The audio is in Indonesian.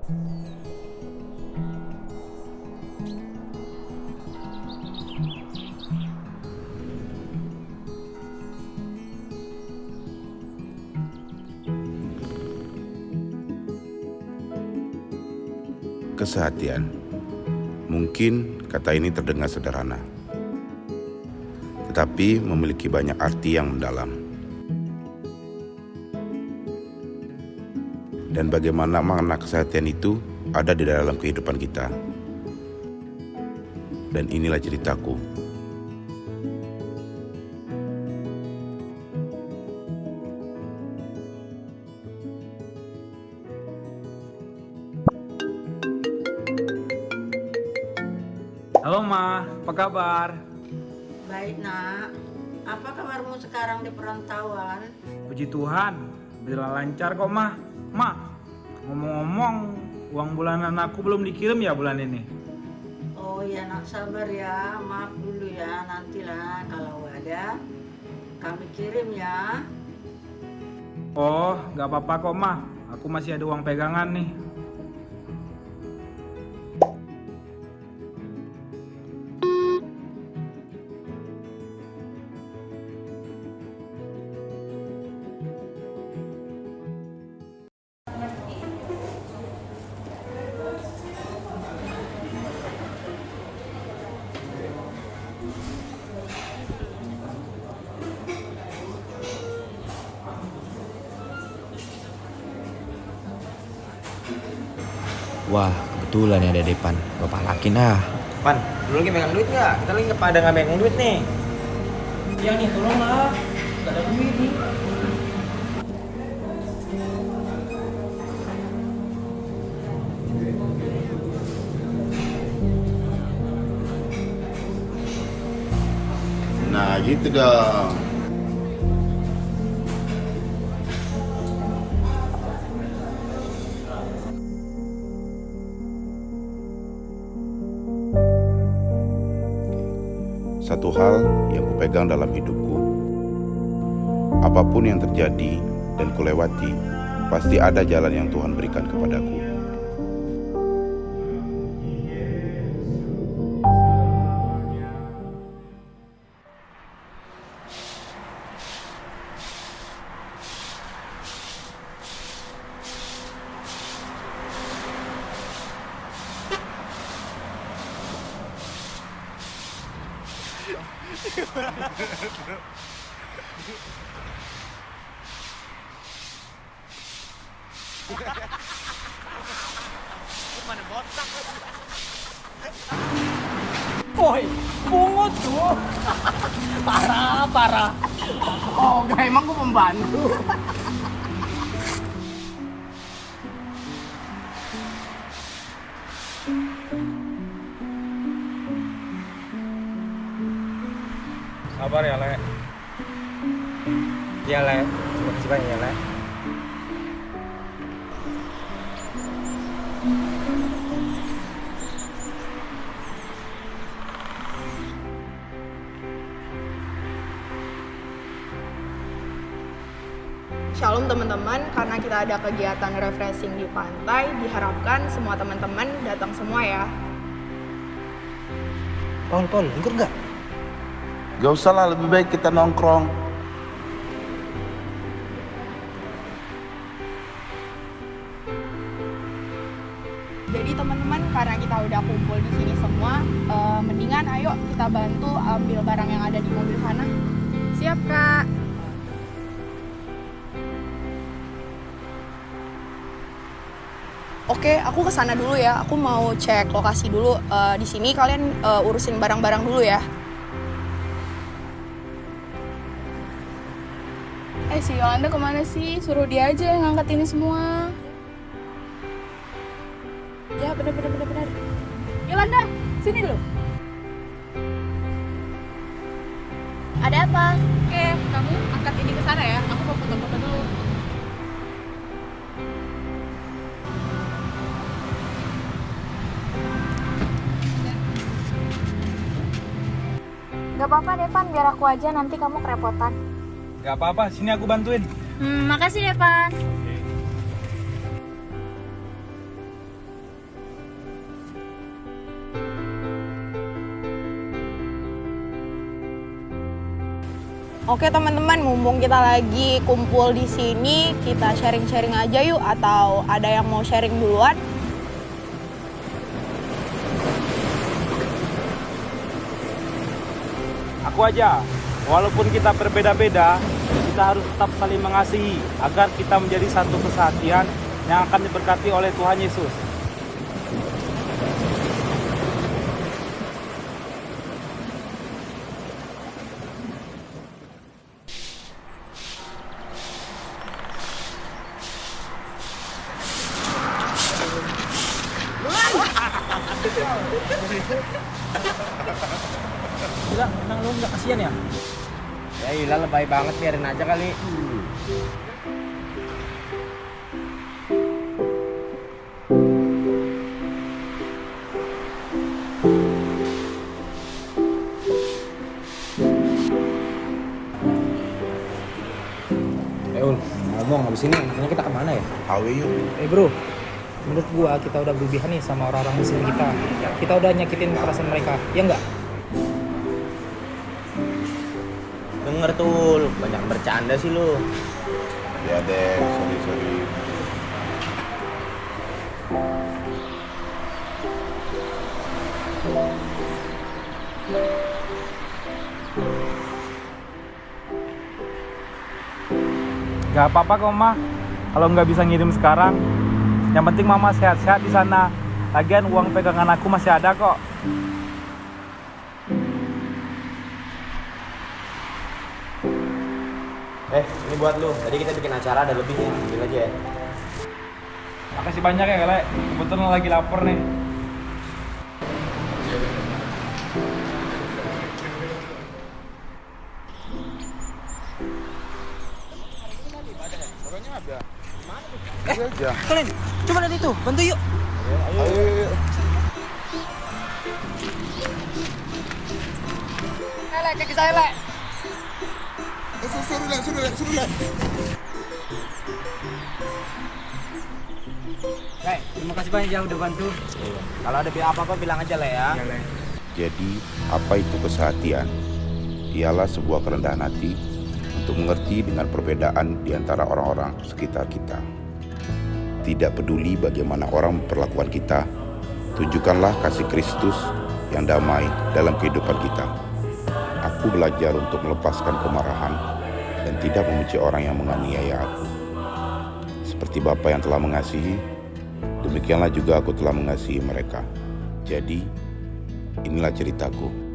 Kesehatian. Mungkin kata ini terdengar sederhana, tetapi memiliki banyak arti yang mendalam. Dan bagaimana makna kesehatian itu ada di dalam kehidupan kita. Dan inilah ceritaku. Halo Ma, apa kabar? Baik nak, apa kabarmu sekarang di perantauan? Puji Tuhan, berjalan lancar kok Ma. Ma, ngomong-ngomong, uang bulanan aku belum dikirim ya bulan ini? Oh ya nak, sabar ya, maaf dulu ya, nantilah kalau ada kami kirim ya. Oh, gak apa-apa kok Ma, aku masih ada uang pegangan nih. Wah, kebetulan ya ada Depan. Bapak laki nah. Pan, lu lagi megang duit nggak? Kita lagi pada nggak megang duit nih. Iya nih, tolong lah. Gak ada duit nih. Nah gitu dong. Satu hal yang kupegang dalam hidupku, apapun yang terjadi dan kulewati, pasti ada jalan yang Tuhan berikan kepadaku. Woi, pungut tuh. Parah. Oh, gak emang gue pembantu. Sabar ya, Le. Iya, Le. Terima kasih banyak ya, Le. Shalom teman-teman, karena kita ada kegiatan refreshing di pantai, diharapkan semua teman-teman datang semua ya. Paul, ikut nggak? Gak usah lah, lebih baik kita nongkrong. Jadi teman-teman, karena kita udah kumpul di sini semua, mendingan ayo kita bantu ambil barang yang ada di mobil sana. Siap Kak. Oke, aku kesana dulu ya. Aku mau cek lokasi dulu. Di sini kalian urusin barang-barang dulu ya. Si Yolanda kemana sih? Suruh dia aja yang ngangkat ini semua. Ya benar. Yolanda, sini dulu. Ada apa? Oke, kamu angkat ini ke sana ya. Aku mau foto-foto dulu. Gak apa-apa Depan, biar aku aja, nanti kamu kerepotan. Gak apa-apa, sini aku bantuin. Makasih Depan. Oke teman-teman, mumpung kita lagi kumpul di sini, kita sharing-sharing aja yuk. Atau ada yang mau sharing duluan? Aku aja. Walaupun kita berbeda-beda, kita harus tetap saling mengasihi agar kita menjadi satu kesatuan yang akan diberkati oleh Tuhan Yesus. Gila, emang lu nggak kasihan ya? Ya ilah lebay banget, biarin aja kali. Un, ngomong abis ini enaknya kita kemana ya? Awe yuk. Bro, menurut gua kita udah berlebihan nih sama orang-orang di sini kita. Kita udah nyakitin perasaan mereka, ya enggak? Denger tuh, banyak bercanda sih lu. Ya deh, sorry. Gak apa-apa kok Ma, kalau nggak bisa ngirim sekarang. Yang penting Mama sehat-sehat di sana. Lagian uang pegangan aku masih ada kok. Ini buat lu. Tadi kita bikin acara ada lebihnya, ambil aja ya. Makasih banyak ya Kale, kebetulan lagi lapar nih. Kalian, coba lihat itu, bantu yuk. Ayo. Hele, kaki saya, Le. Suruh lah. Terima kasih banyak ya udah bantu. Kalau ada apa-apa bilang aja lah ya. Jadi, apa itu kesehatian? Ialah sebuah kerendahan hati untuk mengerti dengan perbedaan di antara orang-orang sekitar kita. Tidak peduli bagaimana orang memperlakukan kita, tunjukkanlah kasih Kristus yang damai dalam kehidupan kita. Aku belajar untuk melepaskan kemarahan dan tidak membenci orang yang menganiaya aku. Seperti Bapa yang telah mengasihi, demikianlah juga aku telah mengasihi mereka. Jadi, inilah ceritaku.